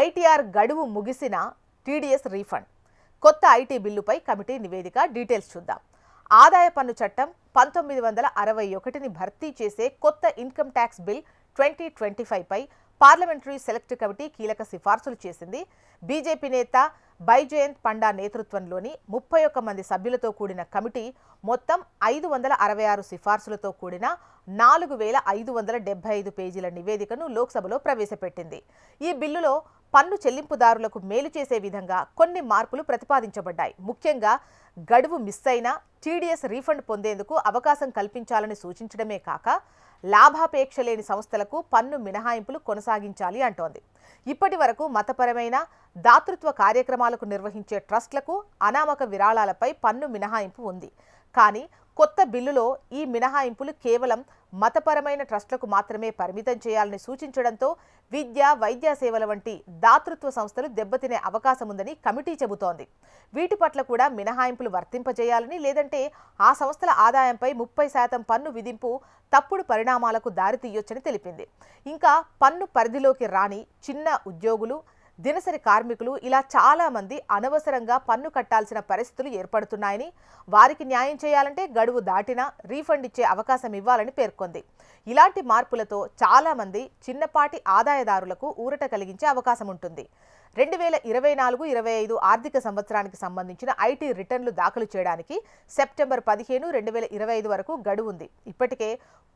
ITR గడువు ముగిసిన TDS refund. కొత్త ఐటీ బిల్లుపై కమిటీ నివేదిక. డీటెయిల్స్ చూద్దాం. ఆదాయ పన్ను చట్టం 1961ని భర్తీ చేసే కొత్త ఇన్కమ్ ట్యాక్స్ బిల్ 2025 పై పార్లమెంటరీ సెలెక్ట్ కమిటీ కీలక సిఫార్సులు చేసింది. బీజేపీ నేత బైజయంత్ పండా నేతృత్వంలోని 31 మంది సభ్యులతో కూడిన కమిటీ మొత్తం 566 సిఫార్సులతో కూడిన 4575 పేజీల నివేదికను లోక్సభలో ప్రవేశపెట్టింది. ఈ బిల్లులో పన్ను చెల్లింపుదారులకు మేలు చేసే విధంగా కొన్ని మార్పులు ప్రతిపాదించబడ్డాయి. ముఖ్యంగా గడువు మిస్ అయినా టీడీఎస్ రీఫండ్ పొందేందుకు అవకాశం కల్పించాలని సూచించడమే కాక లాభాపేక్ష లేని సంస్థలకు పన్ను మినహాయింపులు కొనసాగించాలి అంటోంది. ఇప్పటి వరకు మతపరమైన దాతృత్వ కార్యక్రమాలకు నిర్వహించే ట్రస్ట్లకు అనామక విరాళాలపై పన్ను మినహాయింపు ఉంది. కానీ కొత్త బిల్లులో ఈ మినహాయింపులు కేవలం మతపరమైన ట్రస్టులకు మాత్రమే పరిమితం చేయాలని సూచించడంతో విద్య, వైద్య సేవల వంటి దాతృత్వ సంస్థలు దెబ్బతినే అవకాశం ఉందని కమిటీ చెబుతోంది. వీటి పట్ల కూడా మినహాయింపులు వర్తింపజేయాలని, లేదంటే ఆ సంస్థల ఆదాయంపై 30% పన్ను విధింపు తప్పుడు పరిణామాలకు దారితీయొచ్చని తెలిపింది. ఇంకా పన్ను పరిధిలోకి రాని చిన్న ఉద్యోగులు, దినసరి కార్మికులు ఇలా చాలా మంది అనవసరంగా పన్ను కట్టాల్సిన పరిస్థితులు ఏర్పడుతున్నాయని, వారికి న్యాయం చేయాలంటే గడువు దాటినా రీఫండ్ ఇచ్చే అవకాశం ఇవ్వాలని పేర్కొంది. ఇలాంటి మార్పులతో చాలా మంది చిన్నపాటి ఆదాయదారులకు ఊరట కలిగించే అవకాశం ఉంటుంది. 2024-25 ఆర్థిక సంవత్సరానికి సంబంధించిన ఐటీ రిటర్న్లు దాఖలు చేయడానికి సెప్టెంబర్ 15, 2025 వరకు గడువు ఉంది. ఇప్పటికే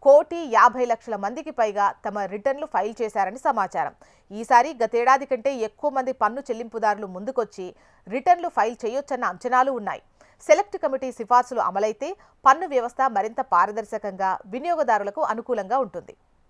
1,50,00,000 మందికి పైగా తమ రిటర్న్లు ఫైల్ చేశారని సమాచారం. ఈసారి గతేడాది కంటే ఎక్కువ మంది పన్ను చెల్లింపుదారులు ముందుకొచ్చి రిటర్న్లు ఫైల్ చేయొచ్చన్న అంచనాలు ఉన్నాయి. సెలెక్ట్ కమిటీ సిఫార్సులు అమలైతే పన్ను వ్యవస్థ మరింత పారదర్శకంగా, వినియోగదారులకు అనుకూలంగా ఉంటుంది.